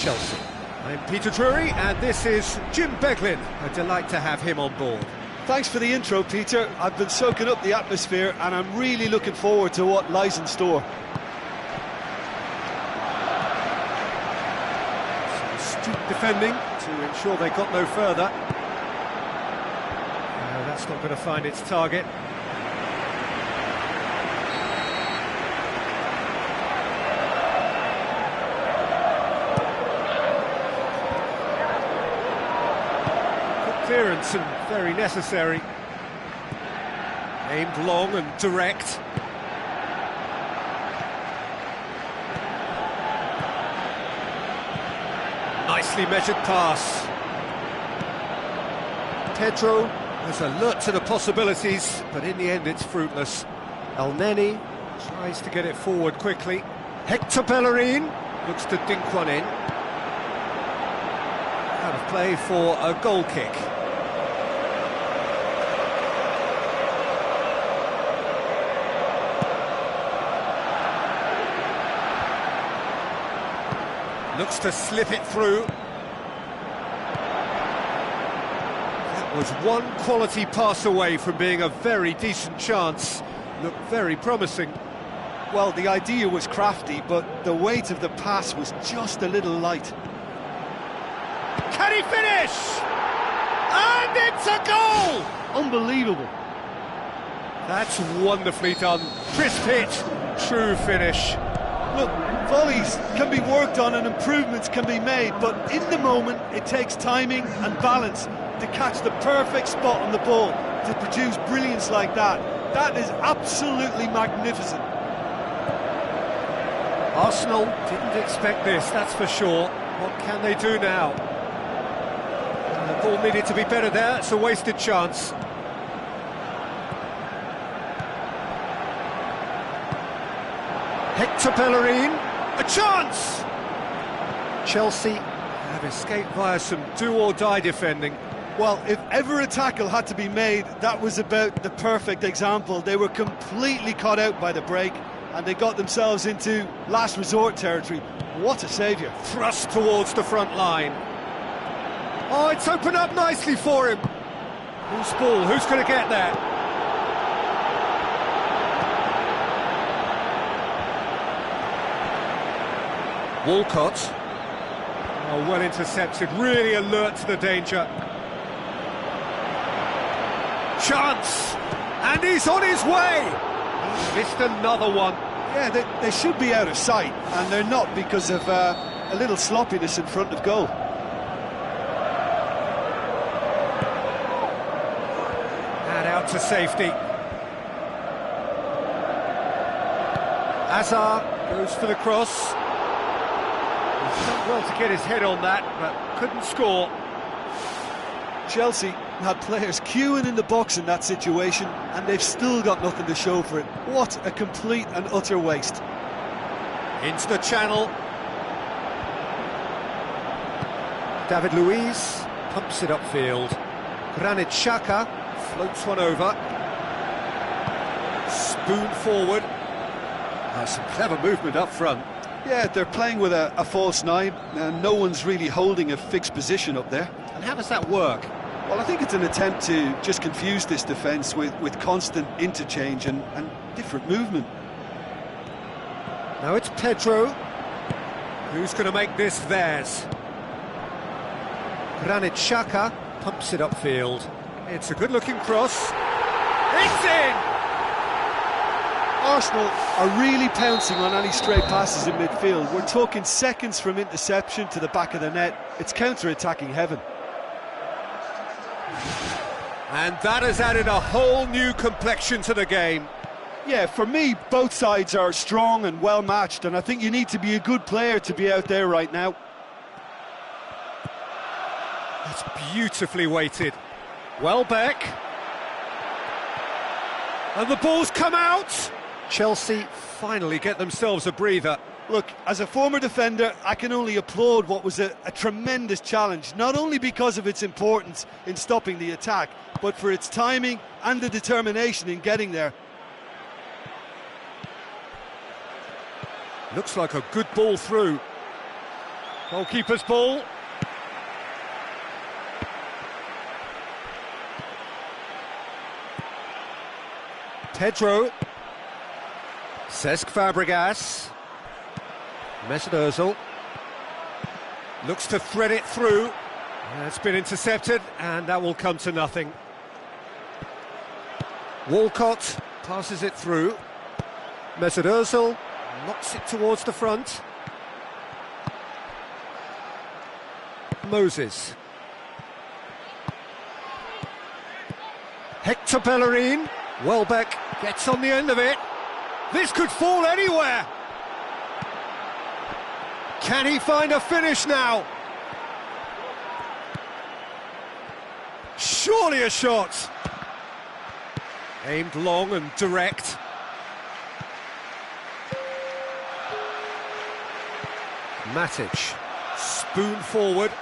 Chelsea. I'm Peter Drury, and this is Jim Beglin. A delight to have him on board. Thanks for the intro, Peter. I've been soaking up the atmosphere, and I'm really looking forward to what lies in store. Some astute defending to ensure they got no further. No, that's not going to find its target. Clearance and very necessary. Aimed long and direct. Nicely measured pass. Pedro was alert to the possibilities, but in the end it's fruitless. El Neni tries to get it forward quickly. Hector Bellerin looks to dink one in. Out of play for a goal kick. Looks to slip it through. That was one quality pass away from being a very decent chance. Looked very promising. Well, the idea was crafty, but the weight of the pass was just a little light. Can he finish? And it's a goal! Unbelievable. That's wonderfully done. Crisp hit, true finish. Look, volleys can be worked on and improvements can be made, but in the moment it takes timing and balance to catch the perfect spot on the ball to produce brilliance like that. That is absolutely magnificent. Arsenal didn't expect this, that's for sure. What can they do now? The ball needed to be better there, it's a wasted chance. Hector Bellerin, a chance! Chelsea have escaped via some do-or-die defending. Well, if ever a tackle had to be made, that was about the perfect example. They were completely caught out by the break, and they got themselves into last resort territory. What a saviour. Thrust towards the front line. Oh, it's opened up nicely for him. Who's ball? Who's going to get there? Walcott. Oh, well intercepted, really alert to the danger. Chance! And he's on his way! He's missed another one. Yeah, they should be out of sight, and they're not because of a little sloppiness in front of goal. And out to safety. Hazard goes for the cross. He's done well to get his head on that, but couldn't score. Chelsea had players queuing in the box in that situation, and they've still got nothing to show for it. What a complete and utter waste. Into the channel. David Luiz pumps it upfield. Granit Xhaka floats one over. Spoon forward. Some clever movement up front. Yeah, they're playing with a false nine, and no one's really holding a fixed position up there. And how does that work? Well, I think it's an attempt to just confuse this defence with constant interchange and different movement. Now it's Pedro. Who's going to make this theirs? Granit Xhaka pumps it upfield. It's a good-looking cross. It's in! Arsenal are really pouncing on any stray passes in midfield. We're talking seconds from interception to the back of the net. It's counter-attacking heaven. And that has added a whole new complexion to the game. Yeah, for me, both sides are strong and well-matched, and I think you need to be a good player to be out there right now. That's beautifully weighted. Welbeck. And the ball's come out! Chelsea finally get themselves a breather. Look, as a former defender, I can only applaud what was a tremendous challenge, not only because of its importance in stopping the attack, but for its timing and the determination in getting there. Looks like a good ball through. Goalkeeper's ball. Pedro. Cesc Fabregas. Mesut Ozil. Looks to thread it through. It's been intercepted, and that will come to nothing. Walcott passes it through. Mesut Ozil knocks it towards the front. Moses. Hector Bellerin. Welbeck gets on the end of it. This could fall anywhere. Can he find a finish now? Surely a shot. Aimed long and direct. Matic. Spoon forward.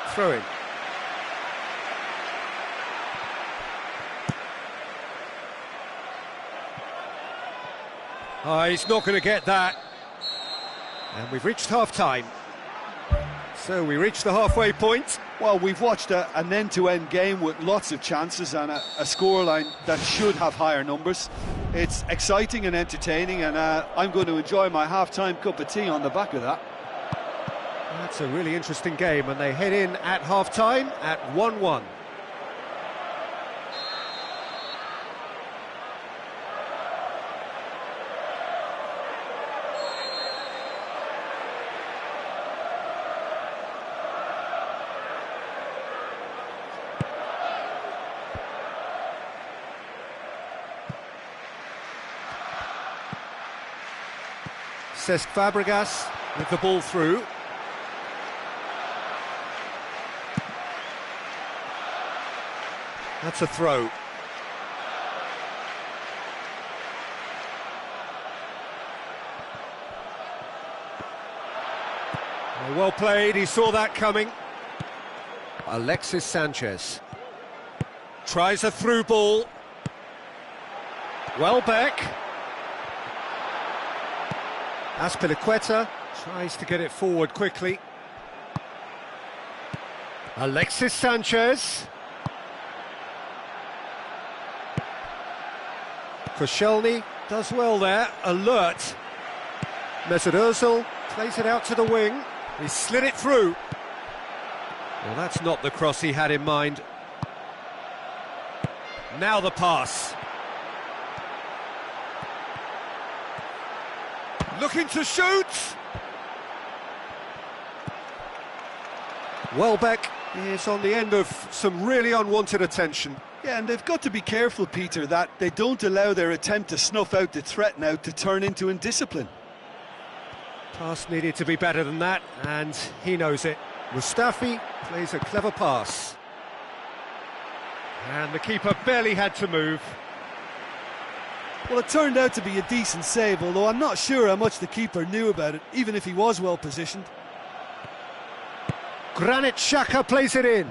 Throw in. Oh, he's not going to get that. And we've reached half-time. So we reached the halfway point. Well, we've watched an end-to-end game with lots of chances and a scoreline that should have higher numbers. It's exciting and entertaining, and I'm going to enjoy my half-time cup of tea on the back of that. That's a really interesting game, and they head in at half-time at 1-1. Cesc Fabregas with the ball through. That's a throw. Oh, well played, he saw that coming. Alexis Sanchez tries a through ball. Welbeck. Azpilicueta tries to get it forward quickly. Alexis Sanchez. Koscielny does well there, alert. Mesut Ozil plays it out to the wing. He slid it through. Well, that's not the cross he had in mind. Now the pass. Looking to shoot. Welbeck is on the end of some really unwanted attention. Yeah, and they've got to be careful, Peter, that they don't allow their attempt to snuff out the threat now to turn into indiscipline. Pass needed to be better than that, and he knows it. Mustafi plays a clever pass. And the keeper barely had to move. Well, it turned out to be a decent save, although I'm not sure how much the keeper knew about it, even if he was well positioned. Granit Xhaka plays it in.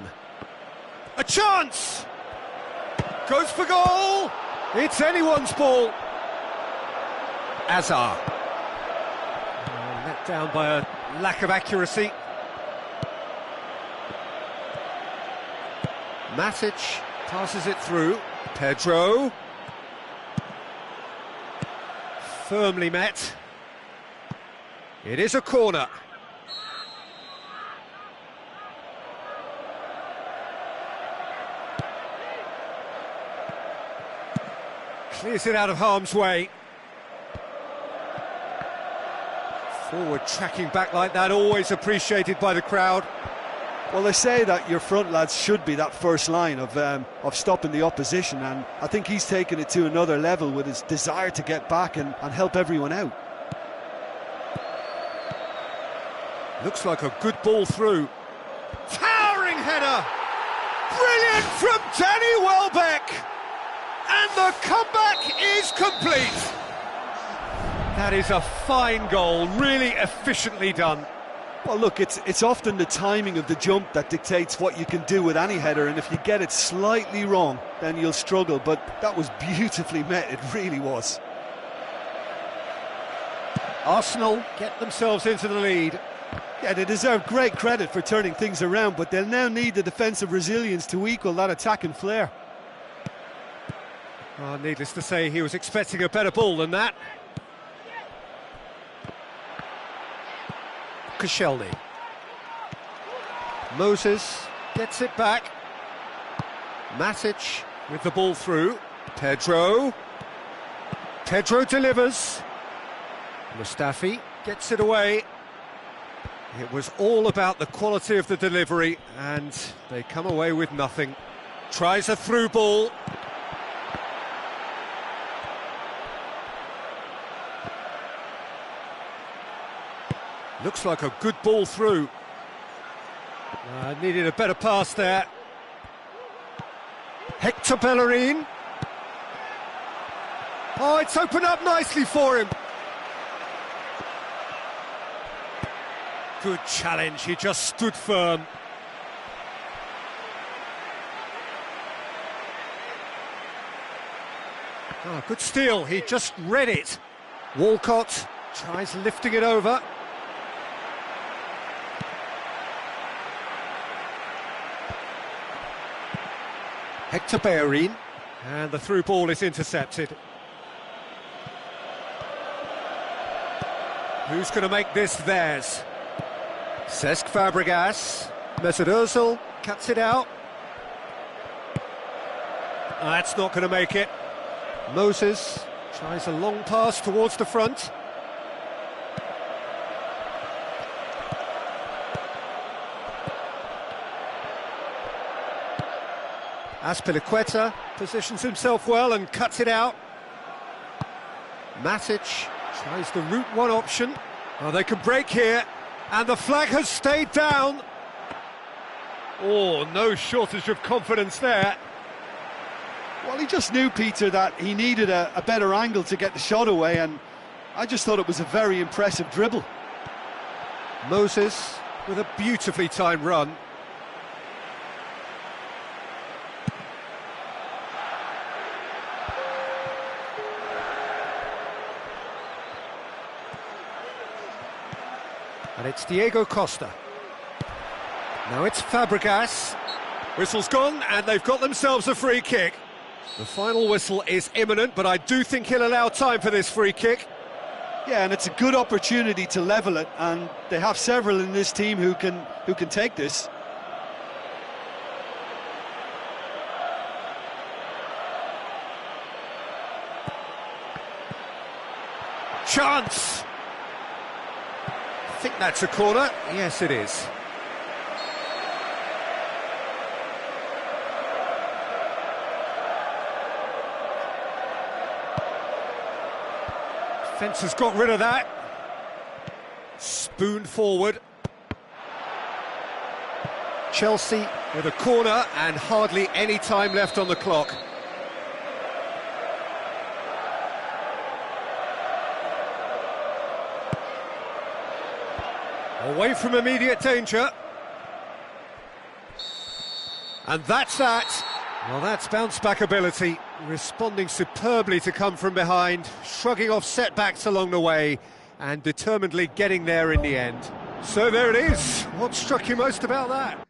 A chance! Goes for goal! It's anyone's ball. Azar. Let down by a lack of accuracy. Matic passes it through. Pedro. Firmly met. It is a corner. Clears it out of harm's way. Forward tracking back like that, always appreciated by the crowd. Well, they say that your front lads should be that first line of stopping the opposition, and I think he's taken it to another level with his desire to get back and help everyone out. Looks like a good ball through. Towering header! Brilliant from Danny Welbeck! And the comeback is complete! That is a fine goal, really efficiently done. Well, look, it's often the timing of the jump that dictates what you can do with any header, and if you get it slightly wrong, then you'll struggle, but that was beautifully met, it really was. Arsenal get themselves into the lead. Yeah, they deserve great credit for turning things around, but they'll now need the defensive resilience to equal that attacking flair. Oh, needless to say, he was expecting a better ball than that. Koscielny. Moses gets it back. Matic with the ball through. Pedro delivers. Mustafi gets it away. It was all about the quality of the delivery, and they come away with nothing. Tries a through ball. Looks like a good ball through. Needed a better pass there. Hector Bellerin. Oh, it's opened up nicely for him. Good challenge, he just stood firm. Oh, good steal, he just read it. Walcott tries lifting it over. Hector Bellerin, and the through ball is intercepted. Who's going to make this theirs? Cesc Fabregas, Mesut Ozil cuts it out. That's not going to make it. Moses tries a long pass towards the front. Azpilicueta positions himself well and cuts it out. Matic tries the route one option. Oh, they can break here, and the flag has stayed down. Oh, no shortage of confidence there. Well, he just knew, Peter, that he needed a better angle to get the shot away, and I just thought it was a very impressive dribble. Moses with a beautifully timed run. And it's Diego Costa. Now it's Fabregas. Whistle's gone, and they've got themselves a free kick. The final whistle is imminent, but I do think he'll allow time for this free kick. Yeah, and it's a good opportunity to level it, and they have several in this team who can take this. Chance! I think that's a corner. Yes, it is. Defence has got rid of that. Spoon forward. Chelsea with a corner and hardly any time left on the clock. Away from immediate danger. And that's that. Well, that's bounce-back ability, responding superbly to come from behind, shrugging off setbacks along the way, and determinedly getting there in the end. So there it is. What struck you most about that?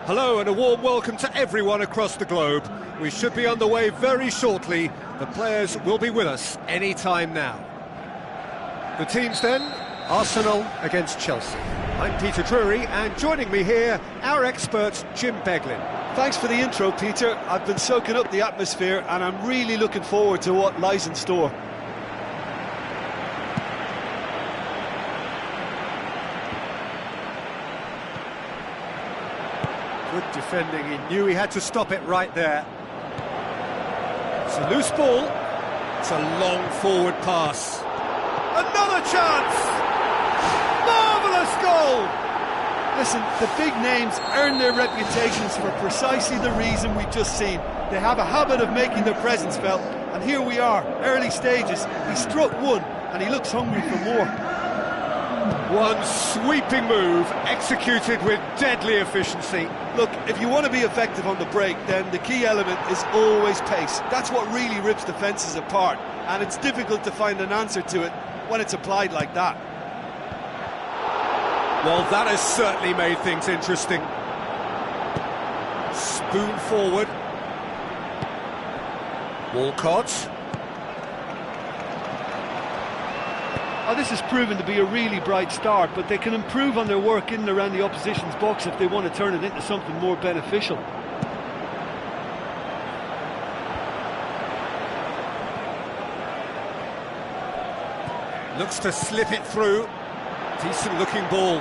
Hello and a warm welcome to everyone across the globe. We should be underway very shortly. The players will be with us any time now. The teams then, Arsenal against Chelsea. I'm Peter Drury, and joining me here, our expert Jim Beglin. Thanks for the intro, Peter. I've been soaking up the atmosphere and I'm really looking forward to what lies in store. Good defending, he knew he had to stop it right there. It's a loose ball, it's a long forward pass. Another chance! Marvellous goal! Listen, the big names earn their reputations for precisely the reason we've just seen. They have a habit of making their presence felt, and here we are, early stages. He struck one, and he looks hungry for more. One sweeping move, executed with deadly efficiency. Look, if you want to be effective on the break, then the key element is always pace. That's what really rips defences apart, and it's difficult to find an answer to it when it's applied like that. Well, that has certainly made things interesting. Spoon forward. Walcott. Oh, this has proven to be a really bright start, but they can improve on their work in and around the opposition's box if they want to turn it into something more beneficial. Looks to slip it through. Decent looking ball.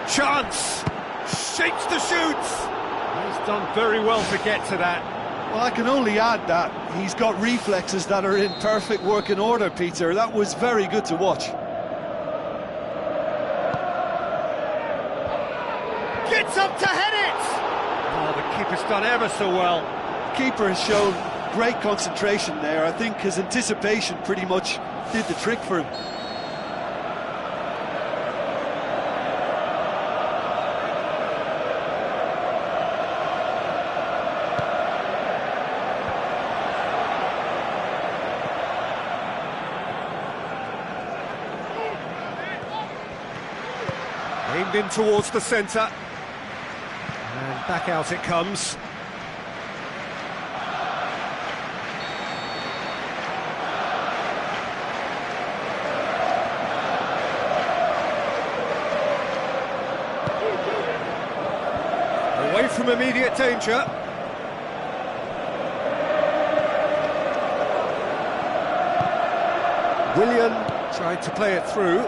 Chance! Shapes the shoots! He's done very well to get to that. Well, I can only add that he's got reflexes that are in perfect working order, Peter. That was very good to watch. Gets up to head it! Oh, the keeper's done ever so well. The keeper has shown great concentration there. I think his anticipation pretty much did the trick for him. Aimed in towards the centre. And back out it comes. Away from immediate danger. Willian tried to play it through.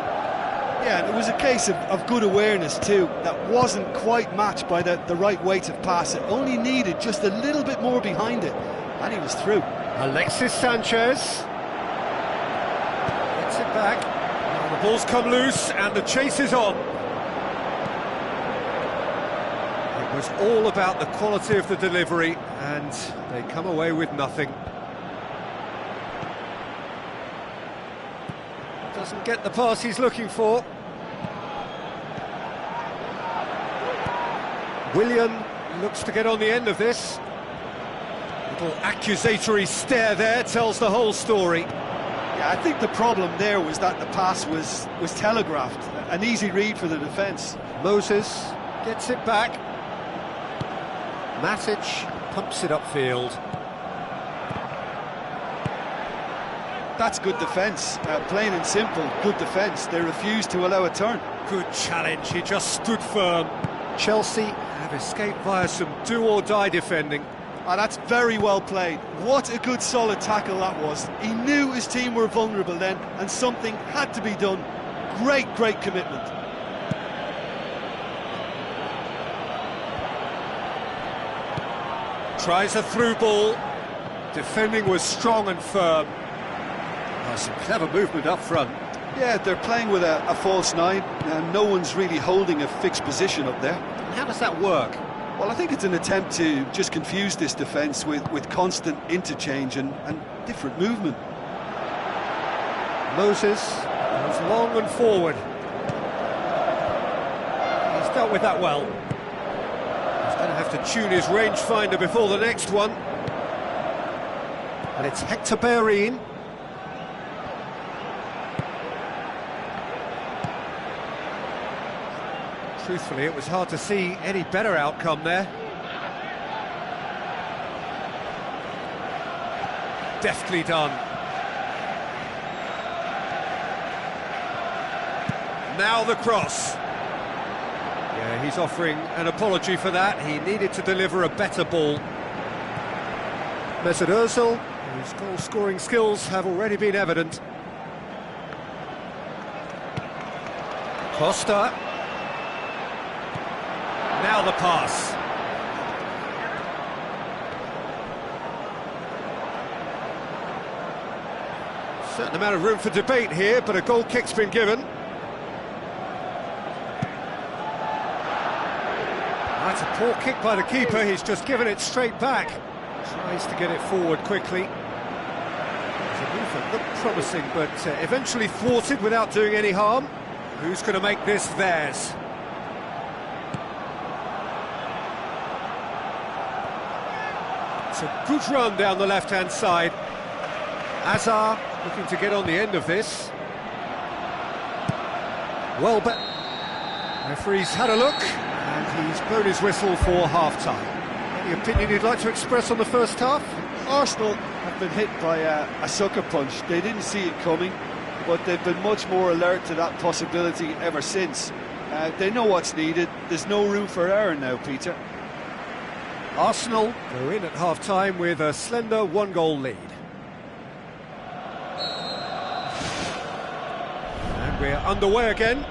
Yeah, and it was a case of good awareness too. That wasn't quite matched by the right weight of pass. It only needed just a little bit more behind it, and he was through. Alexis Sanchez gets it back. Now the ball's come loose and the chase is on. It was all about the quality of the delivery, and they come away with nothing. Doesn't get the pass he's looking for. Willian looks to get on the end of this. Little accusatory stare there tells the whole story. Yeah, I think the problem there was that the pass was telegraphed. An easy read for the defence. Moses gets it back. Matic pumps it upfield. That's good defence, plain and simple, good defence. They refused to allow a turn. Good challenge, he just stood firm. Chelsea have escaped via some do-or-die defending. Oh, that's very well played. What a good solid tackle that was. He knew his team were vulnerable then, and something had to be done. Great commitment. Tries a through ball. Defending was strong and firm. Oh, some clever movement up front. Yeah, they're playing with a false nine, and no one's really holding a fixed position up there. How does that work? Well, I think it's an attempt to just confuse this defence with constant interchange and different movement. Moses goes long and forward. He's dealt with that well. He's going to have to tune his rangefinder before the next one. And it's Hector Bellerin. Truthfully, it was hard to see any better outcome there. Deftly done. Now the cross. Yeah, he's offering an apology for that. He needed to deliver a better ball. Mesut Ozil, whose goal-scoring skills have already been evident. Costa. Now the pass. Certain amount of room for debate here, but a goal kick's been given. That's a poor kick by the keeper, he's just given it straight back. Tries to get it forward quickly. The movement looked promising, but eventually thwarted without doing any harm. Who's going to make this theirs? It's a good run down the left-hand side. Hazard looking to get on the end of this. Welbeck. Referee's had a look, and he's blown his whistle for half-time. Any opinion you'd like to express on the first half? Arsenal have been hit by a sucker punch. They didn't see it coming, but they've been much more alert to that possibility ever since. They know what's needed. There's no room for error now, Peter. Arsenal go in at half-time with a slender one-goal lead. And we're underway again.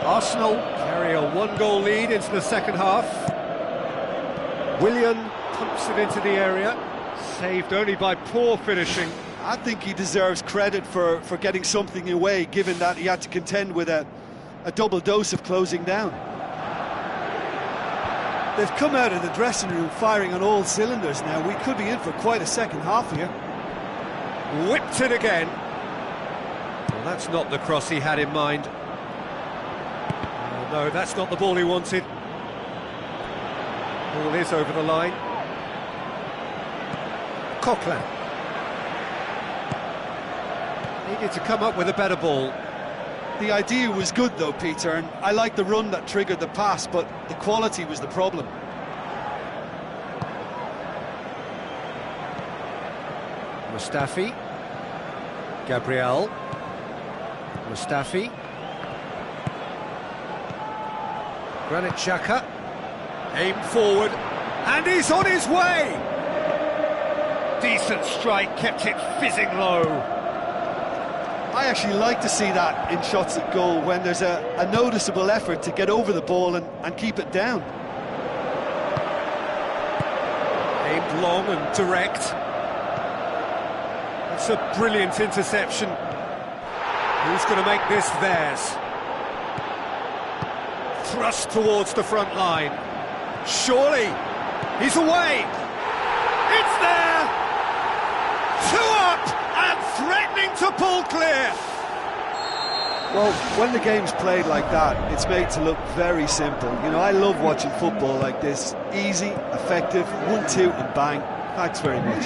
Arsenal carry a one-goal lead into the second half. Willian pumps it into the area, saved only by poor finishing. I think he deserves credit for getting something away, given that he had to contend with a double dose of closing down. They've come out of the dressing room firing on all cylinders now. We could be in for quite a second half here. Whipped it again. Well, that's not the cross he had in mind. No, that's not the ball he wanted. Ball is over the line. Coquelin. Needed to come up with a better ball. The idea was good though, Peter, and I like the run that triggered the pass, but the quality was the problem. Mustafi. Gabriel. Mustafi. Granit Xhaka. Aim forward, and he's on his way! Decent strike, kept it fizzing low. I actually like to see that in shots at goal, when there's a noticeable effort to get over the ball and keep it down. Aimed long and direct. It's a brilliant interception. Who's going to make this theirs? Thrust towards the front line. Surely, he's away! It's there! 2 up and threatening to pull clear! Well, when the game's played like that, it's made to look very simple. You know, I love watching football like this. Easy, effective, 1-2 and bang. Thanks very much.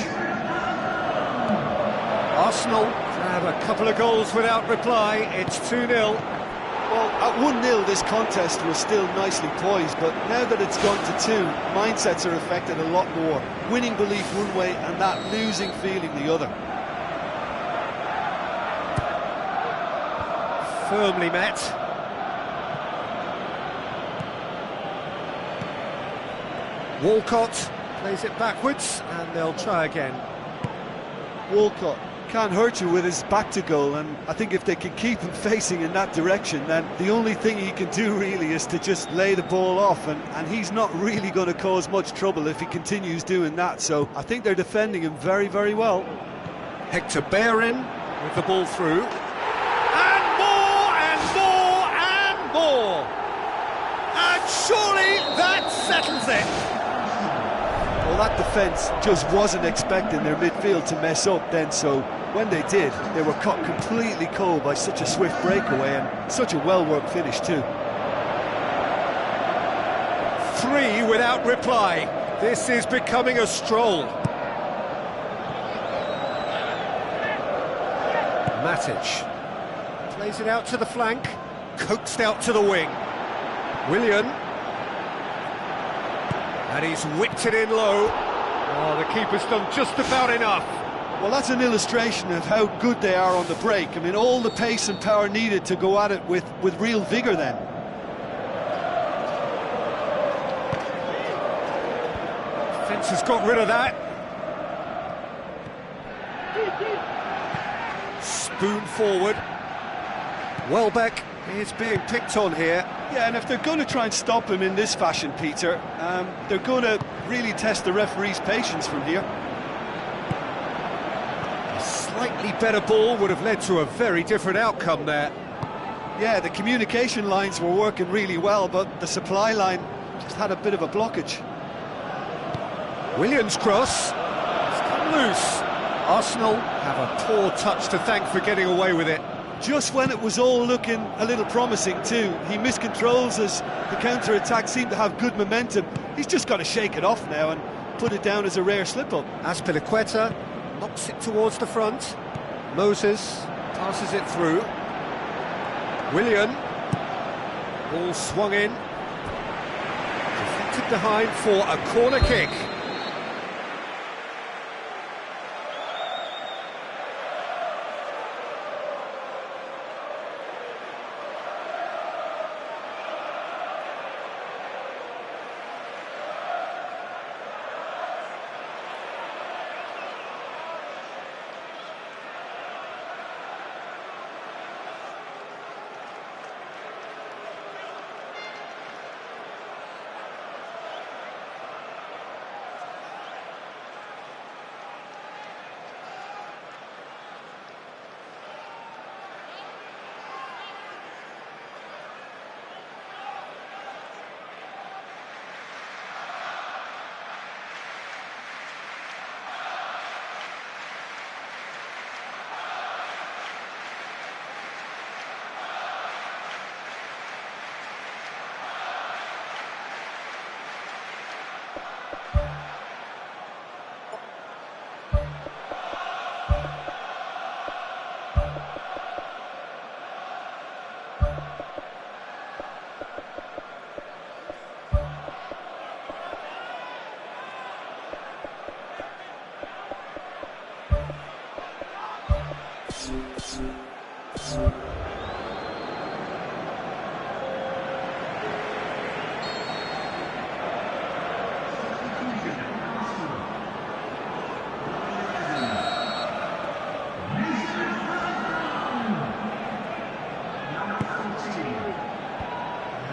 Arsenal grab a couple of goals without reply. It's 2-0. Well, at 1-0 this contest was still nicely poised, but now that it's gone to 2, mindsets are affected a lot more. Winning belief one way and that losing feeling the other. Firmly met. Walcott plays it backwards, and they'll try again. Walcott can't hurt you with his back to goal, and I think if they can keep him facing in that direction, then the only thing he can do really is to just lay the ball off, and he's not really going to cause much trouble if he continues doing that, so I think they're defending him very, very well. Hector Bellerin with the ball through. And more, and more, and more! And surely that settles it! Well, that defence just wasn't expecting their midfield to mess up then, so when they did, they were caught completely cold by such a swift breakaway and such a well-worked finish too. 3 without reply. This is becoming a stroll. Matic plays it out to the flank, coaxed out to the wing. Willian. And he's whipped it in low. Oh, the keeper's done just about enough. Well, that's an illustration of how good they are on the break. I mean, all the pace and power needed to go at it with real vigour then. Defence has got rid of that. Spoon forward. Welbeck is being picked on here. Yeah, and if they're going to try and stop him in this fashion, Peter, they're going to really test the referee's patience from here. A slightly better ball would have led to a very different outcome there. Yeah, the communication lines were working really well, but the supply line just had a bit of a blockage. Williams' cross. It's come loose. Arsenal have a poor touch to thank for getting away with it. Just when it was all looking a little promising too, he miscontrols as the counter-attack seemed to have good momentum. He's just got to shake it off now and put it down as a rare slip-up. Azpilicueta knocks it towards the front. Moses passes it through. Willian. Ball swung in. Deflected behind for a corner kick.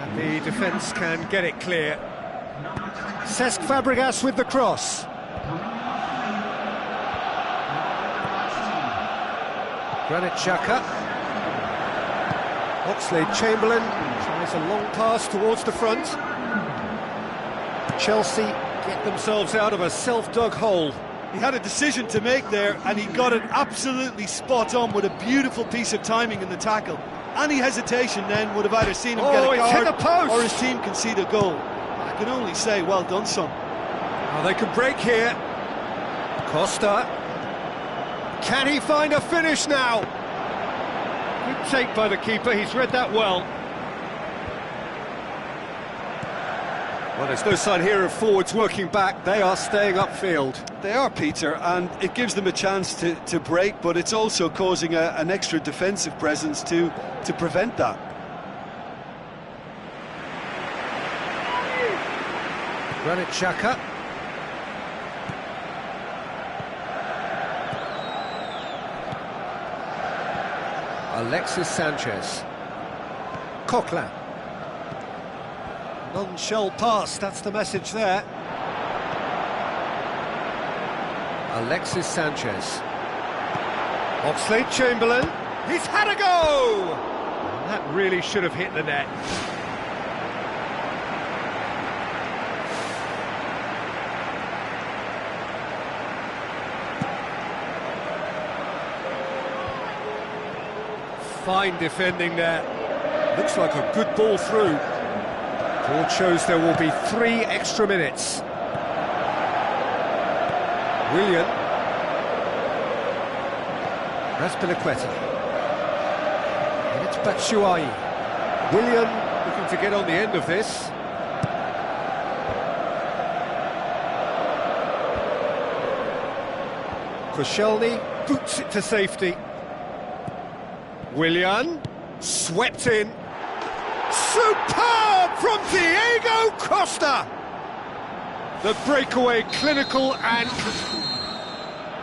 And the defence can get it clear. Cesc Fabregas with the cross. Granit Xhaka. Oxlade-Chamberlain tries a long pass towards the front. Chelsea get themselves out of a self-dug hole. He had a decision to make there, and he got it absolutely spot on with a beautiful piece of timing in the tackle. Any hesitation then would have either seen him get a hit the card post. or his team concede a goal. I can only say, well done, son. Oh, they could break here. Costa. Can he find a finish now? Good take by the keeper, he's read that well. Well, there's no sign here of forwards working back, they are staying upfield. They are, Peter, and it gives them a chance to break, but it's also causing an extra defensive presence to prevent that. Granit Xhaka. Alexis Sanchez. Coquelin. None shall pass, that's the message there. Alexis Sanchez. Oxlade-Chamberlain. He's had a go! That really should have hit the net. Fine defending there. Looks like a good ball through. Board shows there will be 3 extra minutes. Willian. Azpilicueta. And it's Batshuayi. Willian looking looking to get on the end of this. Koscielny boots it to safety. Willian, swept in. Superb from Diego Costa! The breakaway clinical, and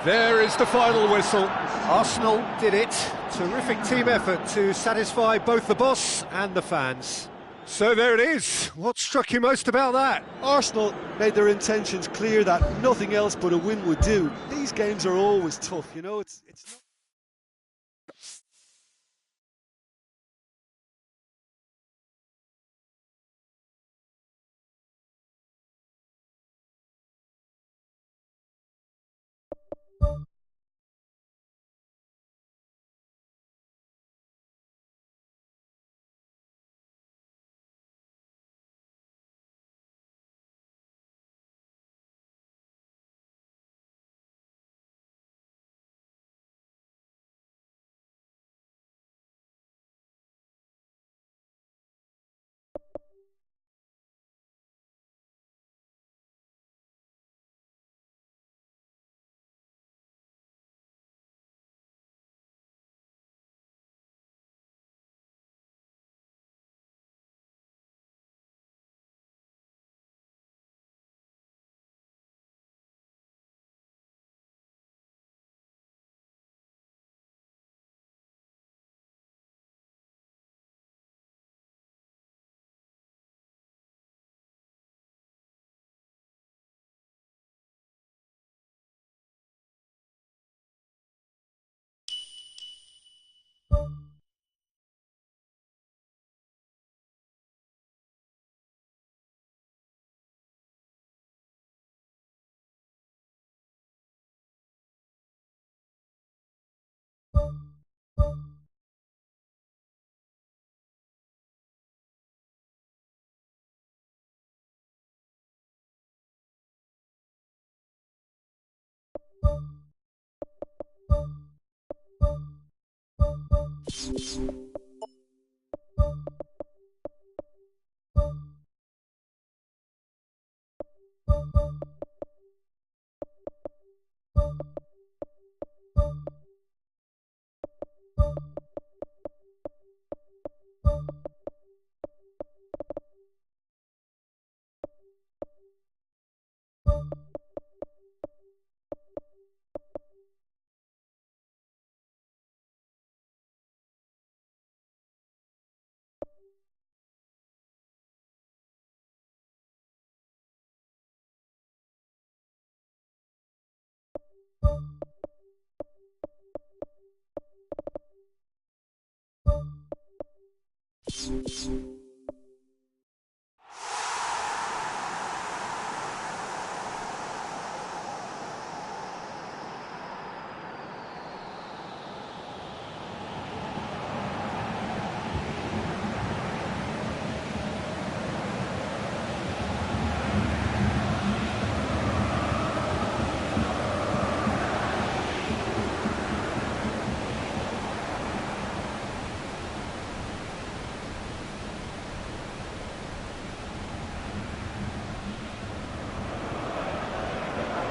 there is the final whistle. Arsenal did it. Terrific team effort to satisfy both the boss and the fans. So there it is. What struck you most about that? Arsenal made their intentions clear that nothing else but a win would do. These games are always tough, you know, it's not...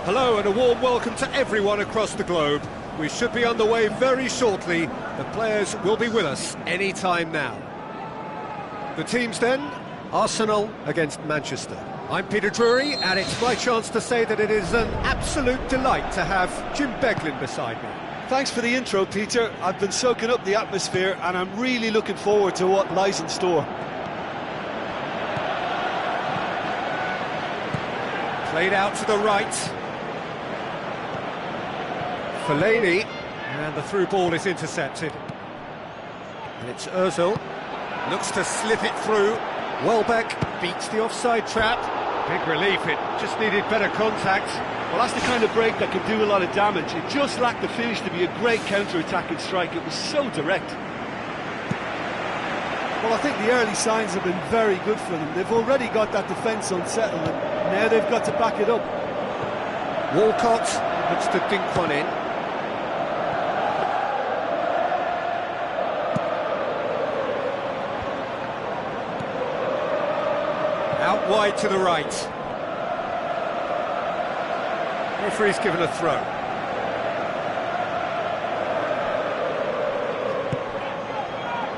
Hello and a warm welcome to everyone across the globe. We should be on the way very shortly. The players will be with us any time now. The teams then, Arsenal against Manchester. I'm Peter Drury, and it's my chance to say that it is an absolute delight to have Jim Beglin beside me. Thanks for the intro, Peter. I've been soaking up the atmosphere and I'm really looking forward to what lies in store. Played out to the right. Fellaini, and the through ball is intercepted. And it's Ozil, looks to slip it through. Welbeck beats the offside trap. Big relief, it just needed better contact. Well, that's the kind of break that can do a lot of damage. It just lacked the finish to be a great counter-attacking strike. It was so direct. Well, I think the early signs have been very good for them. They've already got that defence unsettled, and now they've got to back it up. Walcott looks to dink one in. wide to the right. Referee's given a throw.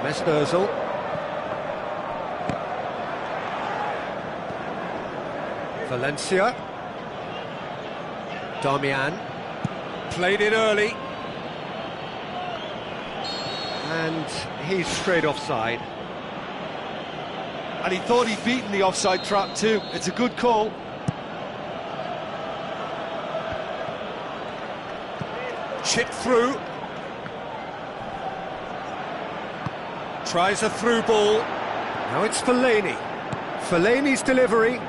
Mesut Ozil. Valencia. Darmian. Played it early. And he's straight offside. And he thought he'd beaten the offside trap too. It's a good call. Chip through. Tries a through ball. Now it's Fellaini. Fellaini's delivery.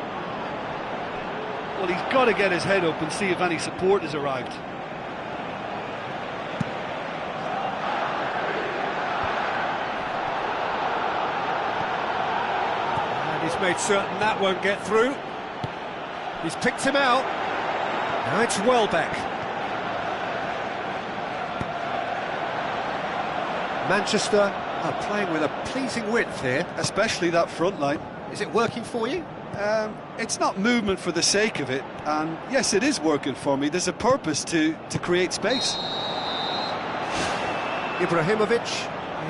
Well, he's got to get his head up and see if any support has arrived. And he's made certain that won't get through. He's picked him out. Now it's Welbeck. Manchester are playing with a pleasing width here. Especially that front line. Is it working for you? It's not movement for the sake of it, and yes, it is working for me. There's a purpose to create space. Ibrahimovic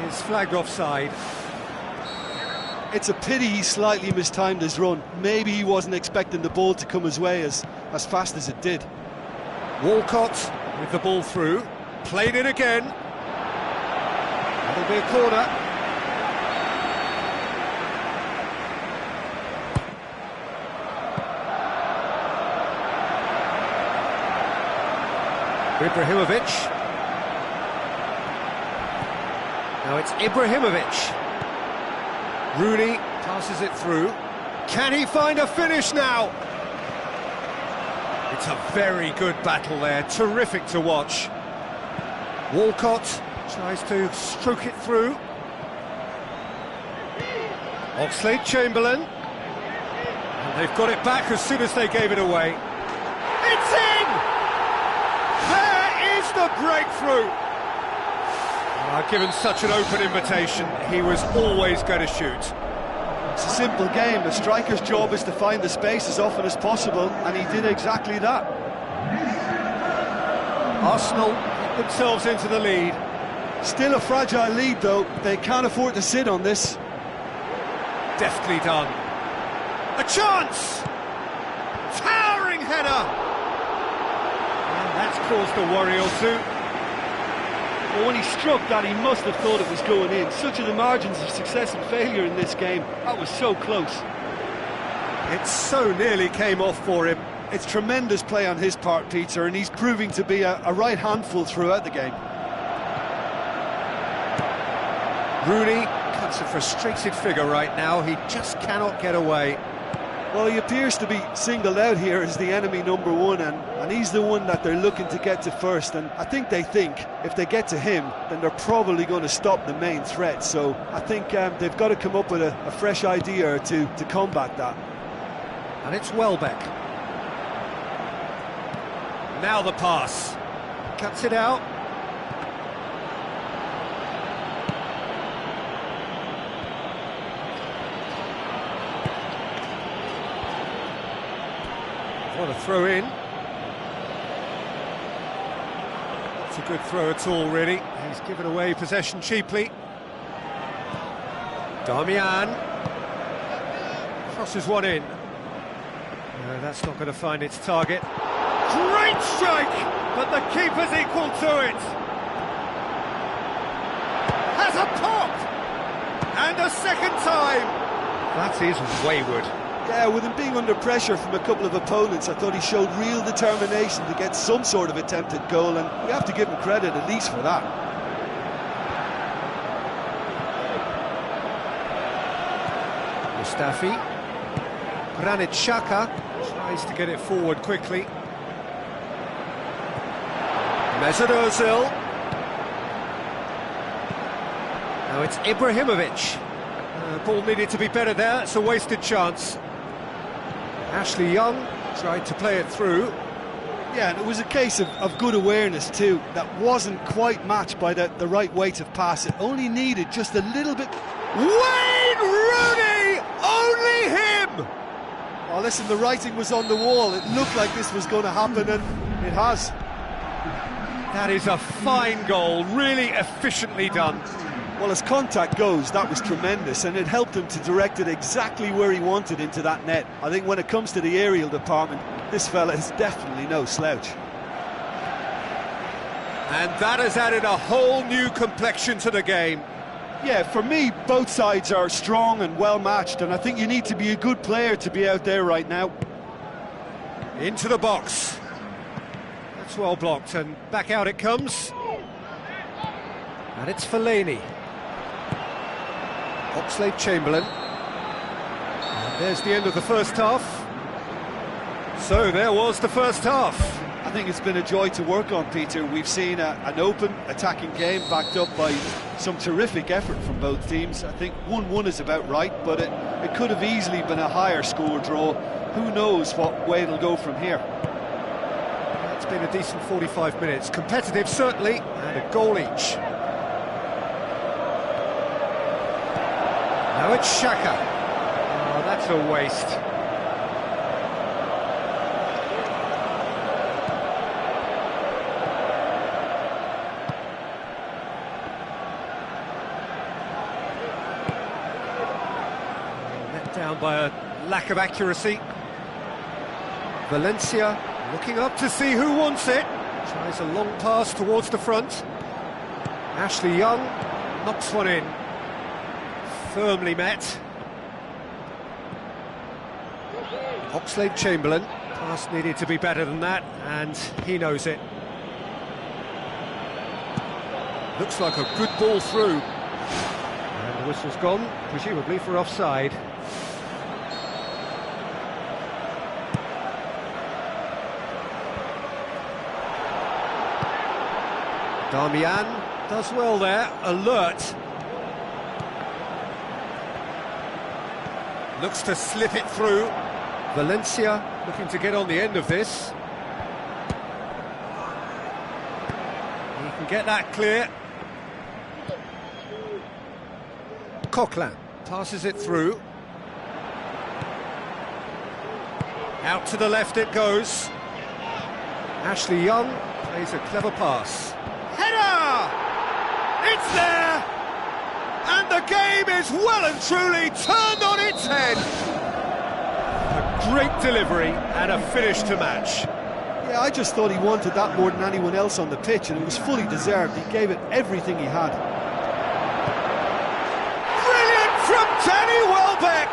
is flagged offside. It's a pity he slightly mistimed his run. Maybe he wasn't expecting the ball to come his way as fast as it did. Walcott with the ball through. Played it again. That'll be a corner. Ibrahimovic. Now it's Ibrahimovic. Rooney passes it through. Can he find a finish now? It's a very good battle there, terrific to watch. Walcott tries to stroke it through. Oxlade-Chamberlain. And they've got it back as soon as they gave it away. It's in! There is the breakthrough! Given such an open invitation, he was always going to shoot. It's a simple game. A striker's job is to find the space as often as possible, and he did exactly that. Arsenal get themselves into the lead. Still a fragile lead, though. They can't afford to sit on this. Deftly done. A chance! Towering header! And that's caused a worry or two. Well, when he struck that, he must have thought it was going in. Such are the margins of success and failure in this game. That was so close. It so nearly came off for him. It's tremendous play on his part, Peter, and he's proving to be a right handful throughout the game. Rooney cuts a frustrated figure right now. He just cannot get away. Well, he appears to be singled out here as the enemy number one, and he's the one that they're looking to get to first. And I think if they get to him, then they're probably going to stop the main threat. So I think they've got to come up with a fresh idea or two to combat that. And it's Welbeck. Now the pass. Cuts it out. What a throw in. It's a good throw at all, really. He's given away possession cheaply. Darmian crosses one in. No, that's not going to find its target. Great strike, but the keeper's equal to it. Has a pop, and a second time. That is wayward. Yeah, with him being under pressure from a couple of opponents, I thought he showed real determination to get some sort of attempted goal, and we have to give him credit at least for that. Mustafi. Granit Xhaka tries to get it forward quickly. Mesut Ozil. Now it's Ibrahimovic. Ball needed to be better there, it's a wasted chance. Ashley Young tried to play it through. Yeah, and it was a case of good awareness too, that wasn't quite matched by the right weight of pass. It only needed just a little bit. Wayne Rooney! Only him! Oh, listen, the writing was on the wall. It looked like this was going to happen, and it has. That is a fine goal, really efficiently done. Well, as contact goes, that was tremendous, and it helped him to direct it exactly where he wanted into that net. I think when it comes to the aerial department, this fella is definitely no slouch. And that has added a whole new complexion to the game. Yeah, for me, both sides are strong and well-matched, and I think you need to be a good player to be out there right now. Into the box. That's well blocked, and back out it comes. And it's Fellaini. Oxlade-Chamberlain. And there's the end of the first half. So there was the first half. I think it's been a joy to work on, Peter. We've seen an open, attacking game backed up by some terrific effort from both teams. I think 1-1 is about right, but it could have easily been a higher score draw. Who knows what way it'll go from here. It's been a decent 45 minutes. Competitive, certainly, and a goal each. Now it's Xhaka. Oh, that's a waste. Let down by a lack of accuracy. Valencia looking up to see who wants it. Tries a long pass towards the front. Ashley Young knocks one in. Firmly met. Oxlade-Chamberlain. Pass needed to be better than that, and he knows it. Looks like a good ball through. And the whistle's gone, presumably for offside. Darmian does well there, alert. Looks to slip it through. Valencia looking to get on the end of this. He can get that clear. Coquelin passes it through. Out to the left it goes. Ashley Young plays a clever pass. Header! It's there! And the game is well and truly turned on its head. A great delivery and a finish to match. Yeah, I just thought he wanted that more than anyone else on the pitch, and it was fully deserved. He gave it everything he had. Brilliant from Danny Welbeck!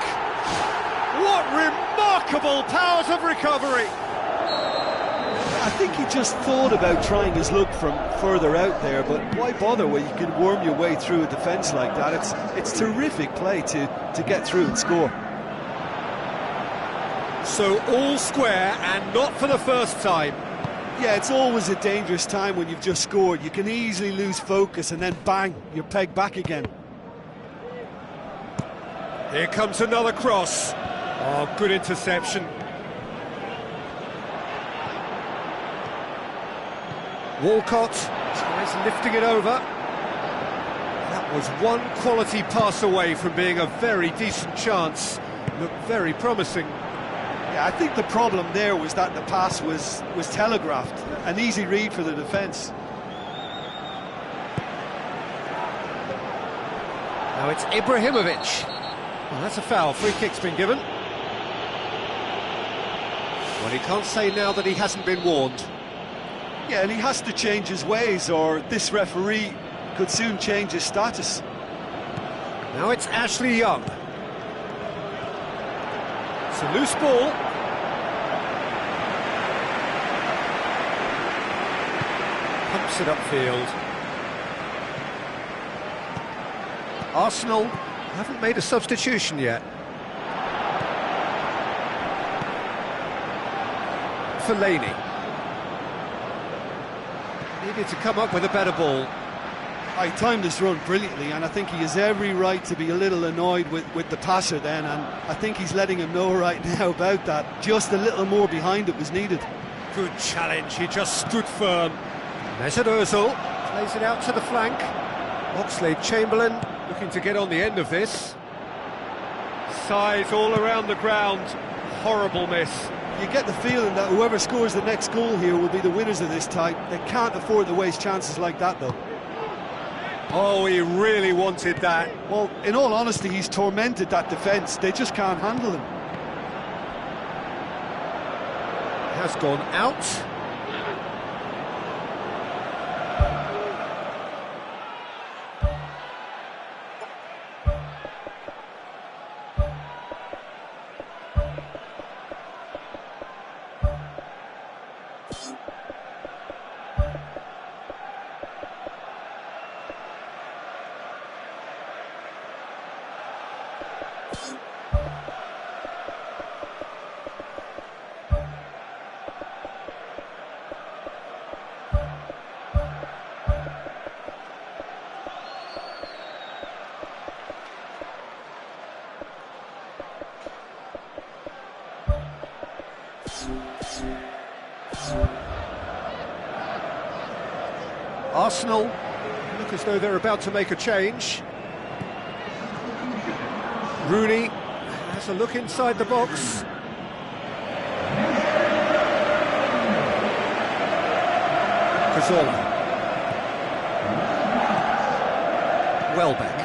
What remarkable powers of recovery! I think he just thought about trying his luck from further out there, but why bother when you can worm your way through a defence like that? It's terrific play to get through and score. So all square, and not for the first time. Yeah, it's always a dangerous time when you've just scored. You can easily lose focus and then bang, you're pegged back again. Here comes another cross. Oh, good interception. Walcott tries lifting it over. That was one quality pass away from being a very decent chance. Looked very promising. Yeah, I think the problem there was that the pass was telegraphed. An easy read for the defence. Now it's Ibrahimovic. Well, that's a foul. Free kick's been given. Well, he can't say now that he hasn't been warned. Yeah, and he has to change his ways, or this referee could soon change his status. Now it's Ashley Young. It's a loose ball. Pumps it upfield. Arsenal haven't made a substitution yet. Fellaini. Needed to come up with a better ball. I timed this run brilliantly, and I think he has every right to be a little annoyed with the passer then, and I think he's letting him know right now about that. Just a little more behind it was needed. Good challenge, he just stood firm. Mesut Ozil plays it out to the flank. Oxlade-Chamberlain looking to get on the end of this. Size all around the ground, horrible miss. You get the feeling that whoever scores the next goal here will be the winners of this tie. They can't afford to waste chances like that, though. Oh, he really wanted that. Well, in all honesty, he's tormented that defence. They just can't handle him. Has gone out. Arsenal look as though they're about to make a change. Rooney has a look inside the box. Cazorla. Welbeck.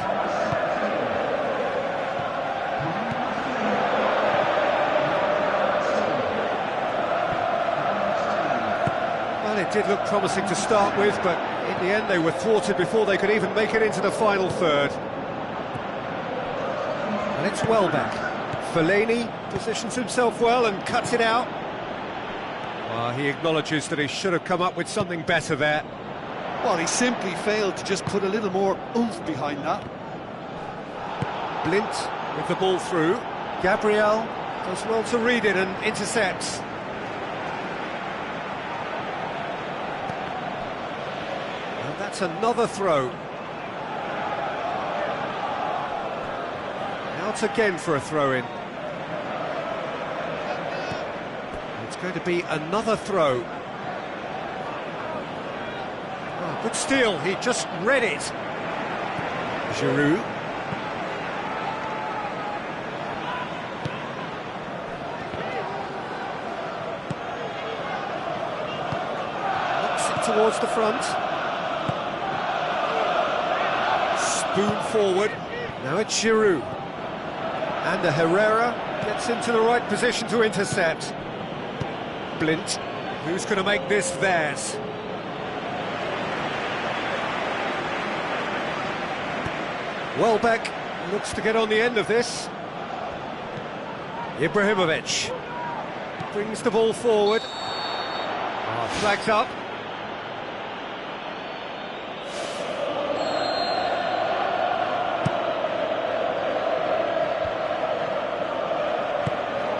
Well, it did look promising to start with, but in the end they were thwarted before they could even make it into the final third. And it's Welbeck. Fellaini positions himself well and cuts it out. Well, he acknowledges that he should have come up with something better there. Well, he simply failed to just put a little more oomph behind that. Blint with the ball through. Gabriel does well to read it and intercepts. And that's another throw. Out again for a throw-in. It's going to be another throw. Oh, good steal, he just read it. Giroud. Looks it towards the front. Spoon forward. Now it's Giroud. And the Herrera gets into the right position to intercept. Blint, who's going to make this theirs? Welbeck looks to get on the end of this. Ibrahimovic brings the ball forward. Oh, flagged up.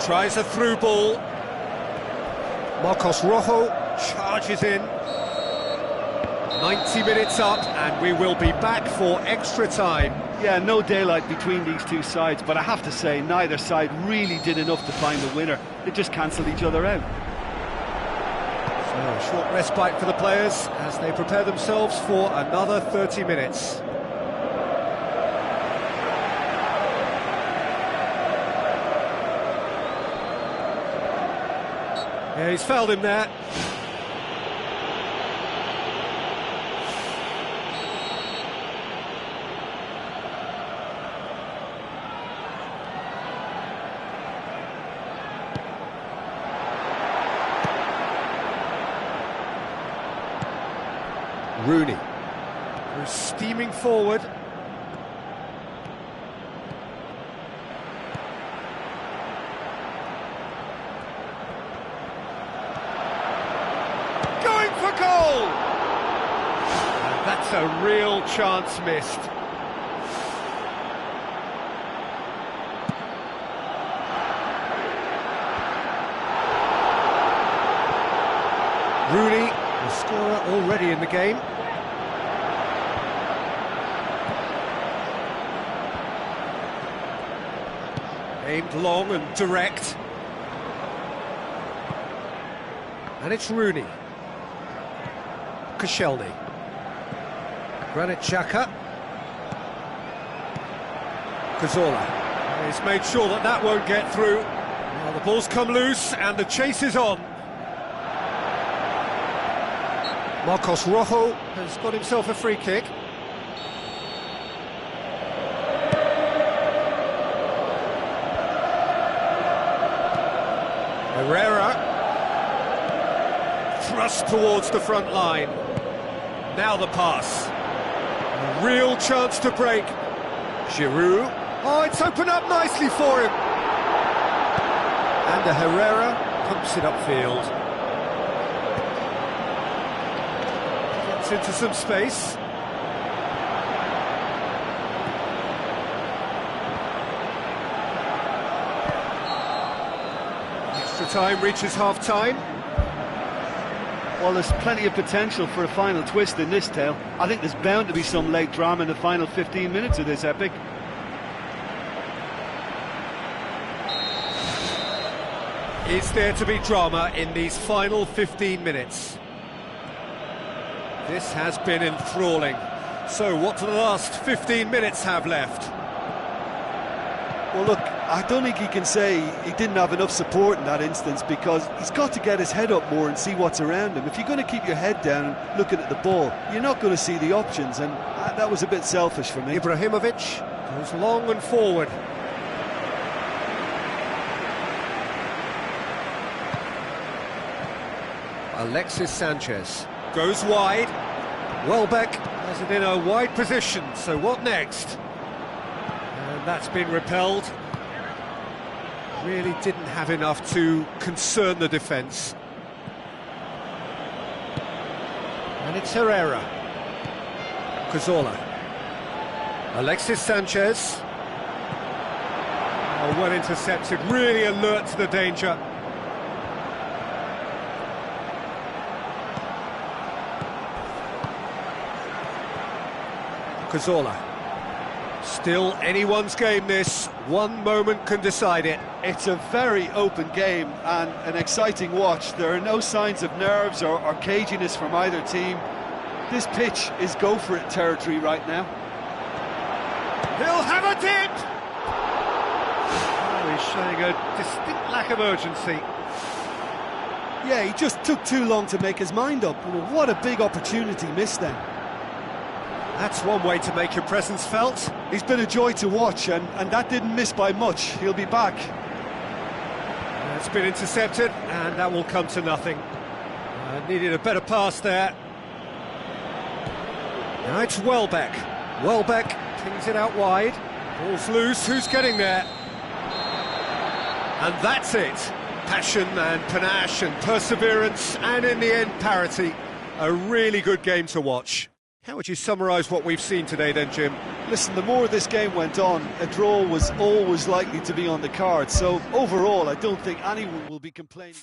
Tries a through ball. Marcos Rojo charges in. 90 minutes up, and we will be back for extra time. Yeah, no daylight between these two sides, but I have to say, neither side really did enough to find the winner. They just cancelled each other out. So, a short respite for the players as they prepare themselves for another 30 minutes. Yeah, he's fouled him there. Rooney, who's steaming forward. Going for goal! And that's a real chance missed. Rooney, the scorer already in the game. Aimed long and direct. And it's Rooney. Koscielny. Granit Xhaka. Cazorla. He's made sure that that won't get through. Well, The ball's come loose and the chase is on. Marcos Rojo has got himself a free kick. Herrera. Thrust towards the front line. Now the pass. A real chance to break. Giroud. Oh, it's opened up nicely for him. And Herrera pumps it upfield. Gets into some space. Extra time reaches half-time. Well, there's plenty of potential for a final twist in this tale. I think there's bound to be some late drama in the final 15 minutes of this epic. Is there to be drama in these final 15 minutes? This has been enthralling. So what do the last 15 minutes have left? Well, look, I don't think he can say he didn't have enough support in that instance, because he's got to get his head up more and see what's around him. If you're going to keep your head down looking at the ball, you're not going to see the options, and that was a bit selfish for me. Ibrahimovic goes long and forward. Alexis Sanchez goes wide. Welbeck has it in a wide position, so what next? And that's been repelled. Really didn't have enough to concern the defence. And it's Herrera. Cazorla. Alexis Sanchez. Oh, well intercepted, really alert to the danger. Cazorla. Still anyone's game this, one moment can decide it. It's a very open game and an exciting watch. There are no signs of nerves or caginess from either team. This pitch is go-for-it territory right now. He'll have it in! Oh, he's showing a distinct lack of urgency. Yeah, he just took too long to make his mind up. What a big opportunity missed then. That's one way to make your presence felt. He's been a joy to watch, and that didn't miss by much. He'll be back. It's been intercepted, and that will come to nothing. Needed a better pass there. Now it's Welbeck. Welbeck pings it out wide. Ball's loose, who's getting there? And that's it. Passion and panache and perseverance, and in the end, parity. A really good game to watch. How would you summarise what we've seen today then, Jim? Listen, the more this game went on, a draw was always likely to be on the card. So overall, I don't think anyone will be complaining.